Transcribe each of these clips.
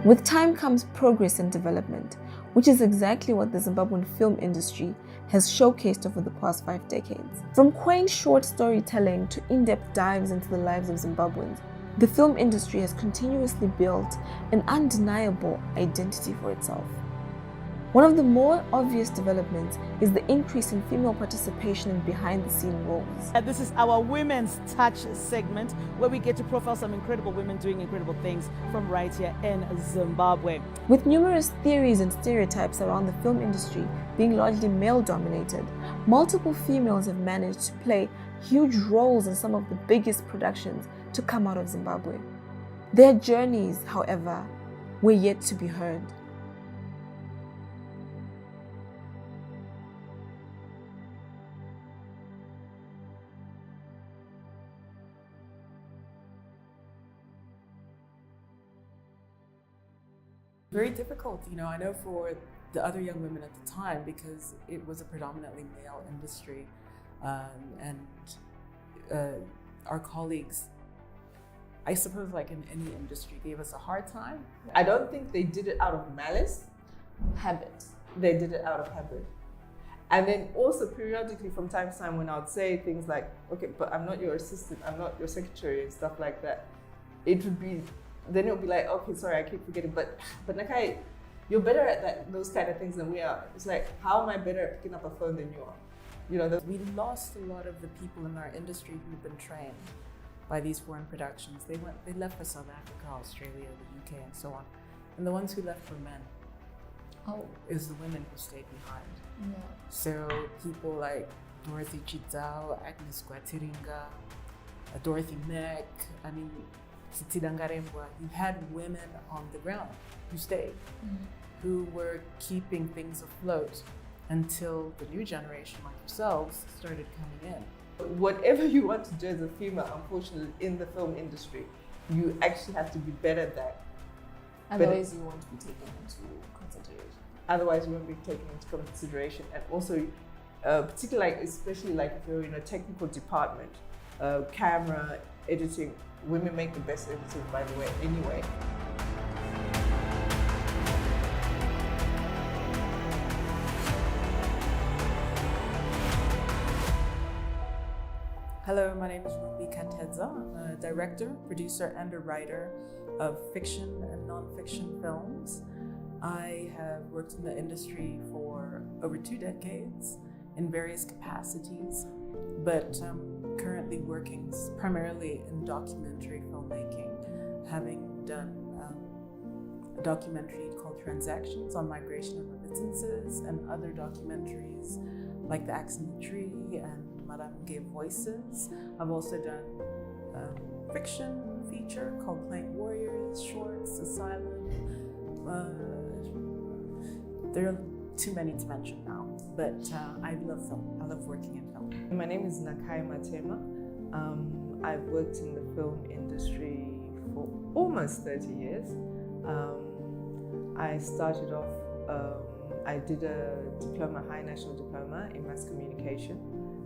With time comes progress and development, which is exactly what the Zimbabwean film industry has showcased over the past 5 decades. From quaint short storytelling to in-depth dives into the lives of Zimbabweans, the film industry has continuously built an undeniable identity for itself. One of the more obvious developments is the increase in female participation in behind-the-scene roles. This is our Women's Touch segment, where we get to profile some incredible women doing incredible things from right here in Zimbabwe. With numerous theories and stereotypes around the film industry being largely male-dominated, multiple females have managed to play huge roles in some of the biggest productions to come out of Zimbabwe. Their journeys, however, were yet to be heard. Very difficult, I know for the other young women at the time, because it was a predominantly male industry, and our colleagues, I suppose like in any industry, gave us a hard time. I don't think they did it out of malice. Habit. They did it out of habit. And then also periodically from time to time when I would say things like, okay, but I'm not your assistant, I'm not your secretary and stuff like that, then it'll be like, okay, sorry, I keep forgetting, but Nakai, you're better at those kind of things than we are. It's like, how am I better at picking up a phone than you are? We lost a lot of the people in our industry who've been trained by these foreign productions. They left for South Africa, Australia, the UK, and so on. And the ones who left were men. Oh. It was the women who stayed behind. Yeah. So people like Dorothy Chitao, Agnes Gwatiringa, Dorothy Mack, you had women on the ground who stayed, who were keeping things afloat until the new generation like yourselves started coming in. Whatever you want to do as a female, unfortunately, in the film industry, you actually have to be better at that. Otherwise, you won't be taken into consideration. Otherwise, you won't be taken into consideration. And also, particularly, especially like if you're in a technical department, camera, editing, women make the best editing, by the way, anyway. Hello, my name is Ruby Kantedza. I'm a director, producer, and a writer of fiction and non-fiction films. I have worked in the industry for over 2 decades in various capacities, but currently working primarily in documentary filmmaking, having done a documentary called Transactions on migration and remittances, and other documentaries like The Axe in the Tree and Madame Gave Voices. I've also done a fiction feature called Plain Warriors, shorts, Asylum. There are too many to mention now, but I love film. I love working in film. My name is Nakai Matema. I've worked in the film industry for almost 30 years. I started off, I did a diploma, high national diploma in mass communication,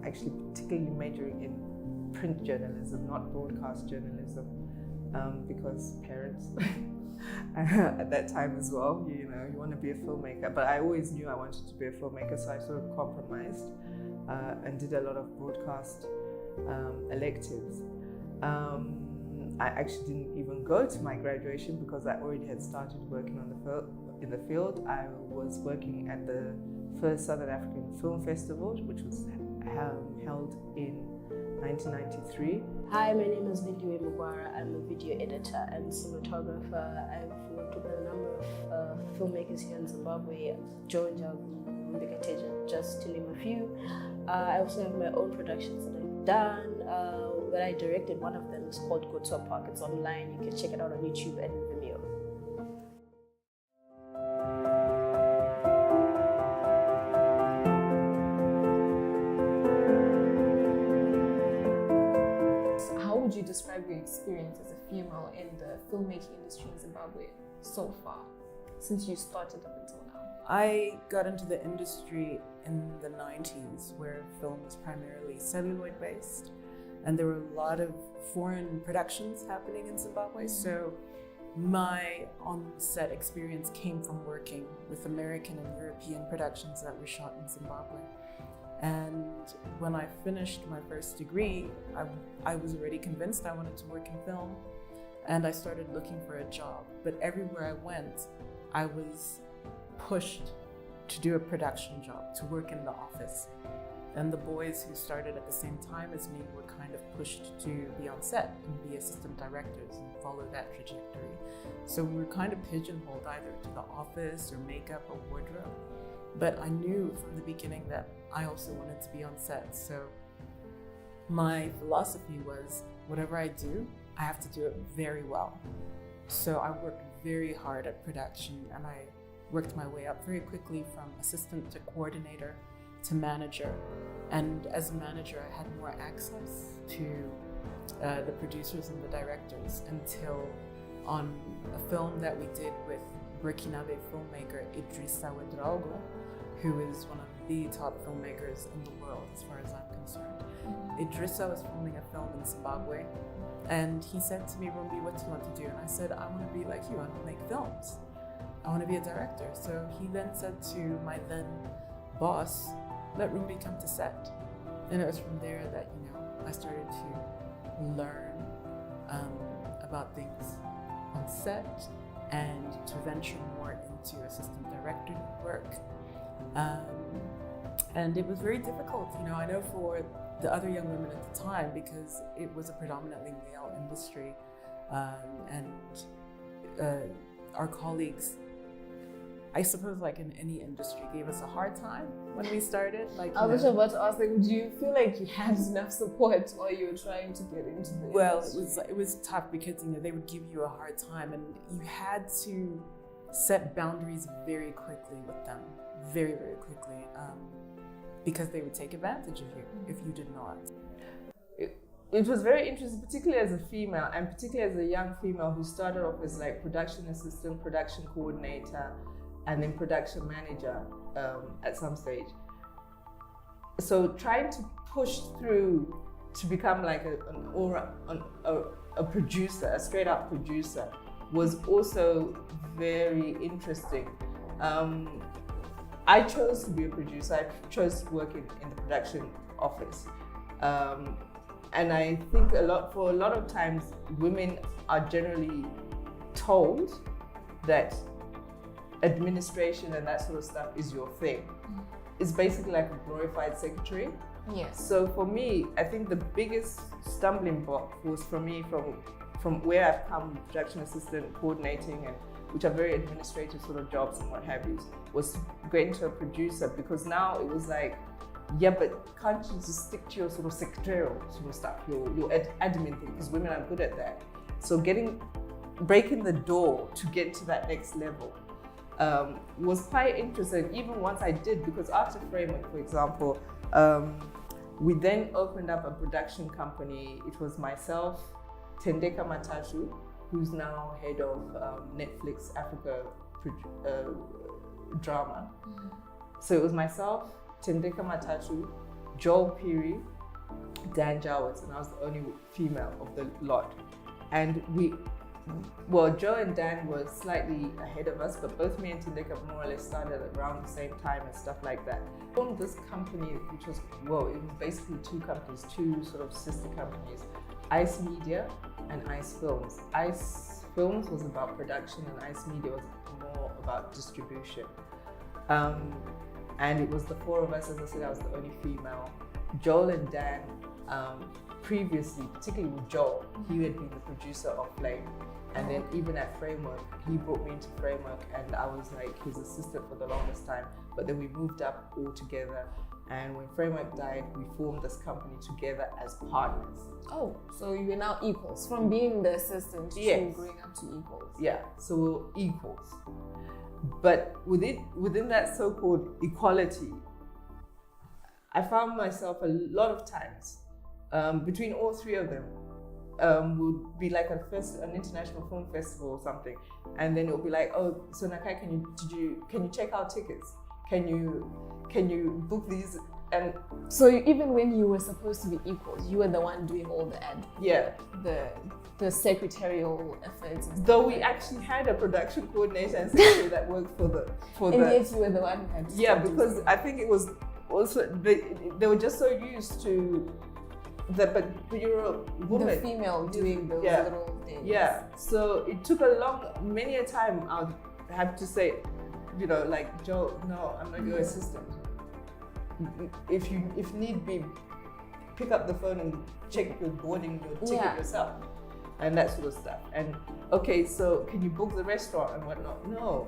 actually particularly majoring in print journalism, not broadcast journalism, because parents at that time as well, you want to be a filmmaker, but I always knew I wanted to be a filmmaker, so I sort of compromised and did a lot of broadcast electives. I actually didn't even go to my graduation because I already had started working in the field. I was working at the first Southern African Film Festival, which was held in 1993. Hi, my name is Lindiwe Mugwara. I'm a video editor and cinematographer. I've worked with a number of filmmakers here in Zimbabwe, Joe Njavu, Mbekateja, just to name a few. I also have my own productions that I've done. That I directed, one of them is called Go to a Park. It's online. You can check it out on YouTube and Vimeo. How would you describe your experience as a female in the filmmaking industry in Zimbabwe so far, since you started up until now? I got into the industry in the 90s, where film was primarily celluloid based. And there were a lot of foreign productions happening in Zimbabwe. So My on-set experience came from working with American and European productions that were shot in Zimbabwe. And when I finished my first degree, I was already convinced I wanted to work in film, and I started looking for a job. But everywhere I went, I was pushed to do a production job, to work in the office. And the boys who started at the same time as me were kind of pushed to be on set and be assistant directors and follow that trajectory. So we were kind of pigeonholed either to the office or makeup or wardrobe. But I knew from the beginning that I also wanted to be on set. So my philosophy was, whatever I do, I have to do it very well. So I worked very hard at production, and I worked my way up very quickly from assistant to coordinator to manager. And as a manager, I had more access to the producers and the directors until on a film that we did with Burkinabe filmmaker Is A Filmmaker, who is one of the top filmmakers in the world as far as I'm concerned. Idrissa was filming a film in Zimbabwe, and he said to me, Rumbi, what do you want to do? And I said, I want to be like you, I want to make films. I want to be a director. So he then said to my then boss, let Rumbi come to set. And it was from there that, I started to learn about things on set and to venture more into assistant director work. And it was very difficult, I know for the other young women at the time, because it was a predominantly male industry, and our colleagues, I suppose, like in any industry, gave us a hard time when we started. I was about to ask, do you feel like you had enough support while you were trying to get into the industry? It was tough because they would give you a hard time, and you had to set boundaries very quickly with them, very, very quickly, because they would take advantage of you if you did not. It was very interesting, particularly as a female, and particularly as a young female who started off as like production assistant, production coordinator, and then production manager at some stage. So trying to push through to become like a producer, a straight up producer, was also very interesting. I chose to be a producer. I chose to work in the production office. And I think for a lot of times, women are generally told that administration and that sort of stuff is your thing. It's basically like a glorified secretary. Yes. So for me, I think the biggest stumbling block was for me from where I've come, production assistant, coordinating, and which are very administrative sort of jobs and what have you, was to get into a producer, because now it was like, yeah, but can't you just stick to your sort of secretarial sort of stuff, your admin thing, because women are good at that. So breaking the door to get to that next level was quite interesting, even once I did, because after Framework, for example, we then opened up a production company. It was myself, Tendeka Matatu, who's now head of Netflix Africa drama. So it was myself, Tendeka Matatu, Joel Piri, Dan Jowers, and I was the only female of the lot. And Joe and Dan were slightly ahead of us, but both me and Tendeka more or less started around the same time and stuff like that. We formed this company, which was, it was basically two companies, two sort of sister companies, Ice Media and Ice Films. Ice Films was about production and Ice Media was more about distribution. And it was the four of us. As I said, I was the only female. Joel and Dan, previously, particularly with Joel, he had been the producer of Flame. And then even at Framework, he brought me into Framework, and I was like his assistant for the longest time. But then we moved up all together. And when Framework died, we formed this company together as partners. Oh, so you're now equals, from being the assistant to growing up to equals. Yeah, so we're equals. But within that so-called equality, I found myself a lot of times between all three of them would be like an international film festival or something, and then it would be like, oh, so Nakai, can you check our tickets? Can you book these and So even when you were supposed to be equals, you were the one doing all the yeah. the secretarial efforts. And Though we actually had a production coordinator and secretary that worked for and the yet you were the one who had to do because something. I think it was also they were just so used to but you're a woman. The female doing those Yeah. little things. Yeah, so it took many a time I'll have to say, like, Joe, no, I'm not your assistant. If need be, pick up the phone and check your boarding, your ticket yourself, and that sort of stuff. And okay, so can you book the restaurant and whatnot? No,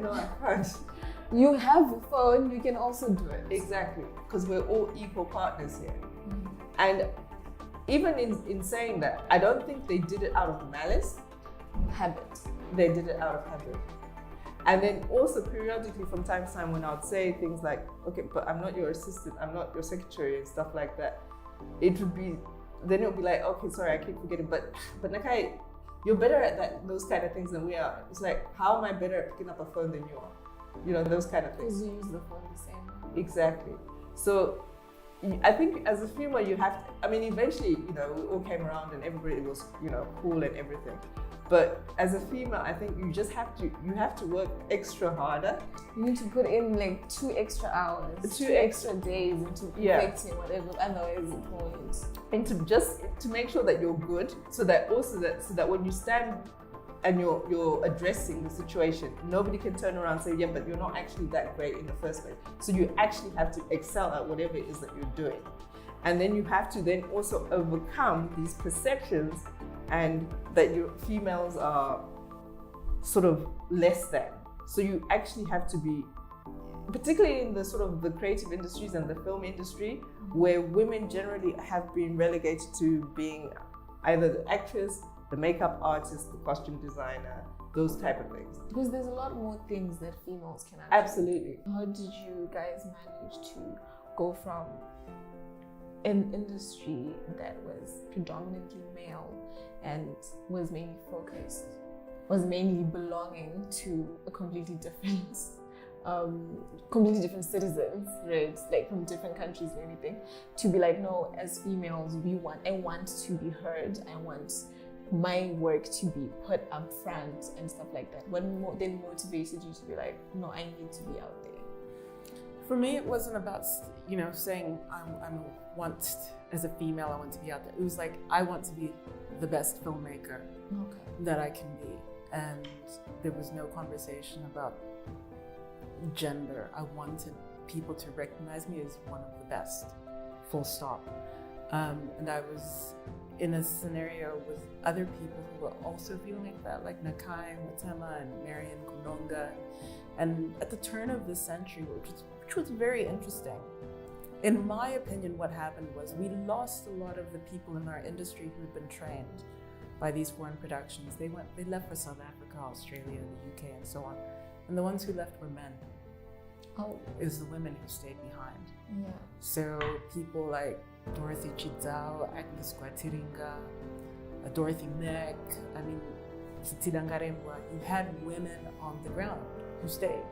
no, I can't. You have a phone, you can also do it. Exactly, because we're all equal partners here. And even in saying that, I don't think they did it out of malice. Habit. They did it out of habit. And then also periodically from time to time when I would say things like, okay, but I'm not your assistant, I'm not your secretary and stuff like that, then it would be like, okay, sorry, I keep forgetting, but Nakai, you're better at those kind of things than we are. It's like, how am I better at picking up a phone than you are? Those kind of things. Because you use the phone the same way. Exactly. So I think as a female, you have to, eventually, we all came around and everybody was, cool and everything. But as a female, I think you have to work extra harder. You need to put in like 2 extra hours, 2 extra days into perfecting whatever, otherwise it won't. And to make sure that you're good, so that when you stand and you're addressing the situation, nobody can turn around and say, yeah, but you're not actually that great in the first place. So you actually have to excel at whatever it is that you're doing. And then you have to then also overcome these perceptions and that your females are sort of less than. So you actually have to be, particularly in the sort of the creative industries and the film industry, where women generally have been relegated to being either the actress, the makeup artist, the costume designer, those type of things. Because there's a lot more things that females can actually. Absolutely. How did you guys manage to go from an industry that was predominantly male and was mainly belonging to a completely different citizens, right? Like from different countries and everything, to be like, no, as females, I want to be heard. I want my work to be put up front and stuff like that. What then motivated you to be like, no, I need to be out there? For me, it wasn't about, saying as a female, I want to be out there. It was like, I want to be the best filmmaker that I can be. And there was no conversation about gender. I wanted people to recognize me as one of the best, full stop. And I was in a scenario with other people who were also feeling like that, like Nakai, Matema, and Marian Kunonga. And at the turn of the century, which was very interesting. In my opinion, what happened was we lost a lot of the people in our industry who had been trained by these foreign productions. They left for South Africa, Australia, the UK, and so on. And the ones who left were men. Oh. It was the women who stayed behind. Yeah. So people like Dorothy Chizao, Agnes Kwatiringa, Dorothy Neck, you had women on the ground who stayed,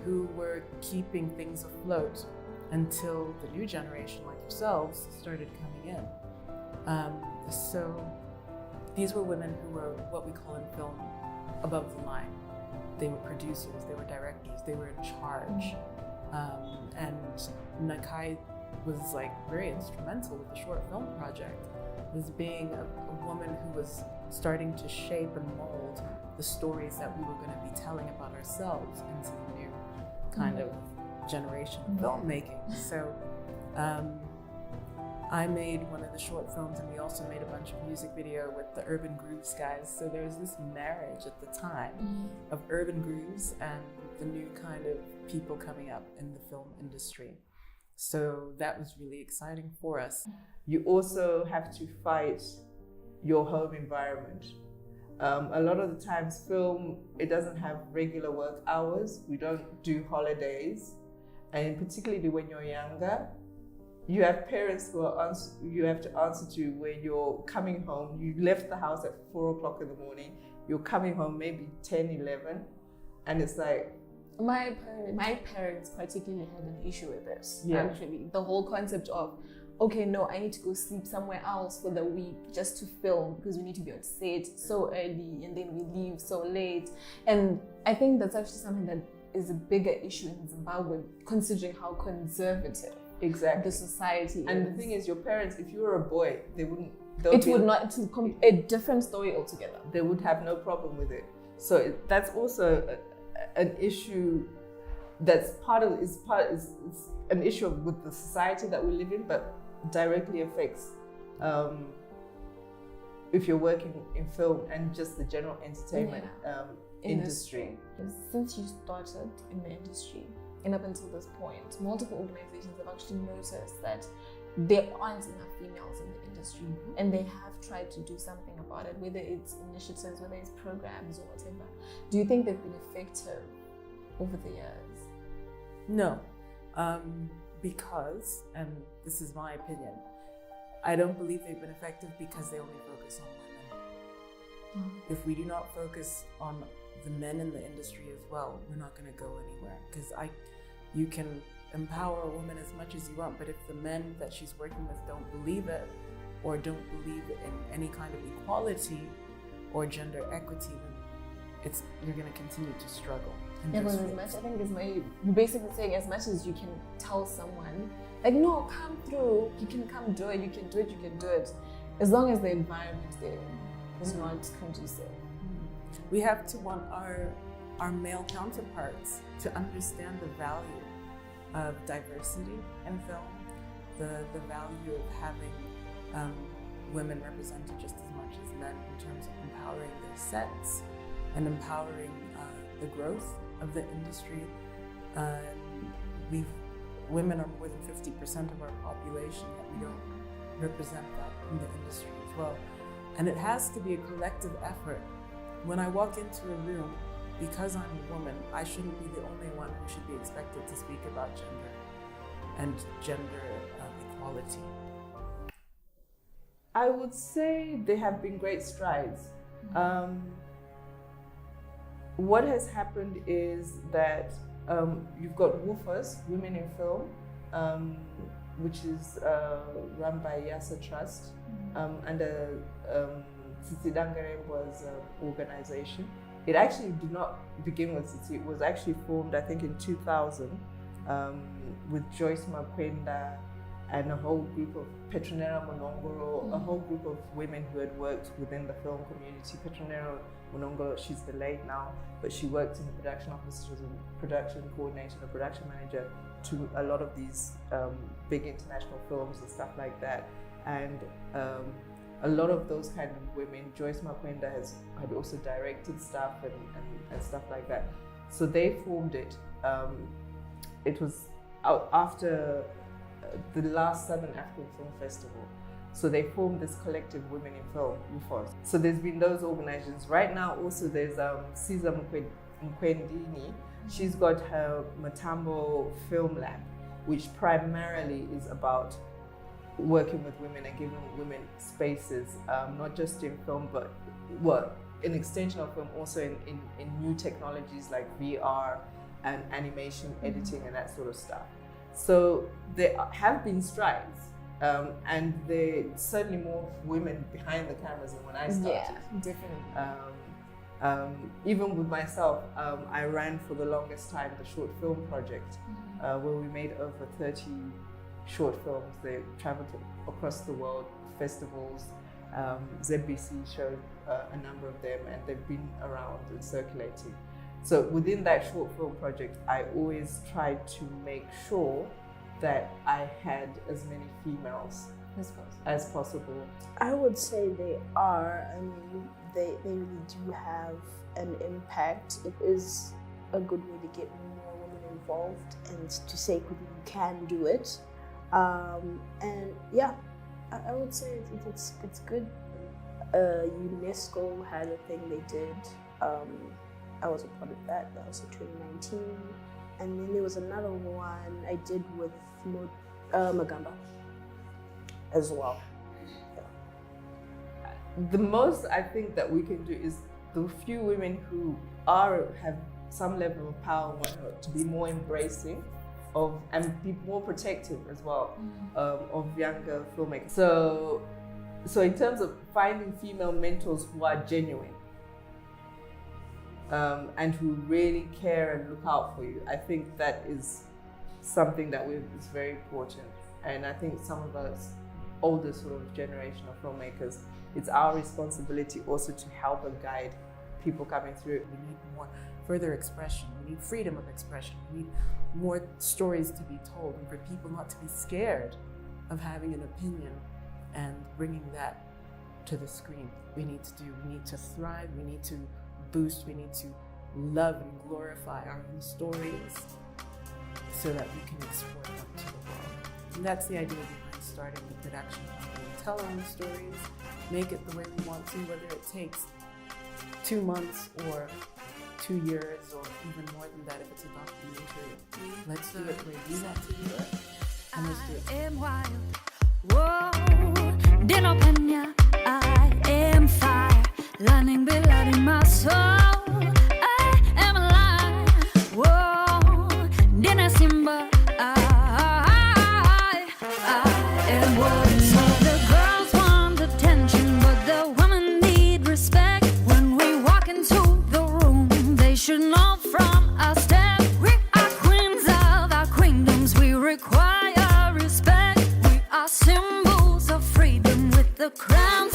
who were keeping things afloat until the new generation like yourselves started coming in. So these were women who were what we call in film above the line. They were producers, they were directors, they were in charge. And Nakai was very instrumental with the short film project, as being a woman who was starting to shape and mold the stories that we were going to be telling about ourselves into the new kind of generation of filmmaking. So I made one of the short films, and we also made a bunch of music video with the Urban Grooves guys. So there was this marriage at the time of Urban Grooves and the new kind of people coming up in the film industry. So that was really exciting for us. You also have to fight your home environment. A lot of the times film, it doesn't have regular work hours. We don't do holidays. And particularly when you're younger, you have parents who you have to answer to when you're coming home. You left the house at 4 o'clock in the morning. You're coming home maybe 10, 11. And it's like, My parents particularly had an issue with this. Yeah. Actually, the whole concept of, okay, no, I need to go sleep somewhere else for the week just to film because we need to be on set so early and then we leave so late. And I think that's actually something that is a bigger issue in Zimbabwe, considering how conservative Exactly. the society And is. the thing is, your parents, if you were a boy, they wouldn't. It would not. It's a different story altogether. They would have no problem with it. So that's also an issue. That's is an issue with the society that we live in, but directly affects if you're working in film and just the general entertainment industry. Since you started in the industry and up until this point, multiple organizations have actually noticed that there aren't enough females in the industry, and they have tried to do something about it, whether it's initiatives, whether it's programs or whatever. Do you think they've been effective over the years? No, because, and this is my opinion, I don't believe they've been effective because they only focus on women. If we do not focus on the men in the industry as well, we're not going to go anywhere. Because you can empower a woman as much as you want, but if the men that she's working with don't believe it, or don't believe in any kind of equality or gender equity, then you're going to continue to struggle. Yeah, because you're basically saying as much as you can tell someone, like, no, come through, you can come do it, you can do it, as long as the environment there is not conducive. We have to want our male counterparts to understand the value of diversity in film, the value of having women represented just as much as men in terms of empowering their sets and empowering the growth of the industry. Women are more than 50% of our population, yet we don't represent that in the industry as well. And it has to be a collective effort. When I walk into a room, because I'm a woman, I shouldn't be the only one who should be expected to speak about gender and gender equality. I would say there have been great strides. What has happened is that you've got WOOFers, Women in Film, which is run by Yasa Trust, under Tsitsi Dangarembwa's organization. It actually did not begin with Tsitsi. It was actually formed, I think, in 2000 with Joyce Makwenda and a whole group of Petronera Monongoro, a whole group of women who had worked within the film community. Petronera Monongoro, she's delayed now, but she worked in the production office. She was a production coordinator, a production manager to a lot of these big international films and stuff like that. And a lot of those kind of women, Joyce Makwenda had also directed stuff and stuff like that. So they formed it. It was after the last Southern African Film Festival. So they formed this collective Women in Film, WOOFers. So there's been those organizations. Right now also there's Caesar Mkwendini. She's got her Matambo Film Lab, which primarily is about working with women and giving women spaces, not just in film, but an extension of film, also in new technologies like VR and animation, editing and that sort of stuff. So there have been strides, and there's certainly more women behind the cameras than when I started. Yeah, definitely. Even with myself, I ran for the longest time the short film project, where we made over 30 short films. They traveled across the world, festivals. ZBC showed a number of them, and they've been around and circulating. So within that short film project, I always tried to make sure that I had as many females as possible. I would say they are. I mean, they really do have an impact. It is a good way to get more women involved and to say you can do it. And yeah, I would say it's good. UNESCO had a thing they did. I was a part of that. That was in 2019. And then there was another one I did with Magamba as well. The most I think that we can do is the few women who have some level of power and whatnot, to be more embracing of and be more protective as well of younger filmmakers. So in terms of finding female mentors who are genuine and who really care and look out for you, I think that is something that is very important. And I think some of us older sort of generation of filmmakers, it's our responsibility also to help and guide people coming through. We need more further expression. We need freedom of expression. We need more stories to be told, and for people not to be scared of having an opinion and bringing that to the screen. We need to thrive, we need to boost, we need to love and glorify our own stories so that we can export them to the world. And that's the idea behind starting the production company. Tell our own stories, make it the way we want to, whether it takes 2 months or 2 years or even more than that if it's a documentary. Let's do it the way we want to do it, and let's do it. I am wild. Whoa, dinner penya. I am fire, lightning blood in my soul. I am alive. Whoa, dinner Simba. I am wild. So the girls want attention, but the women need respect. When we walk into the room, they should know from our step. We are queens of our queendoms. We require respect. We are symbols of freedom with the crowns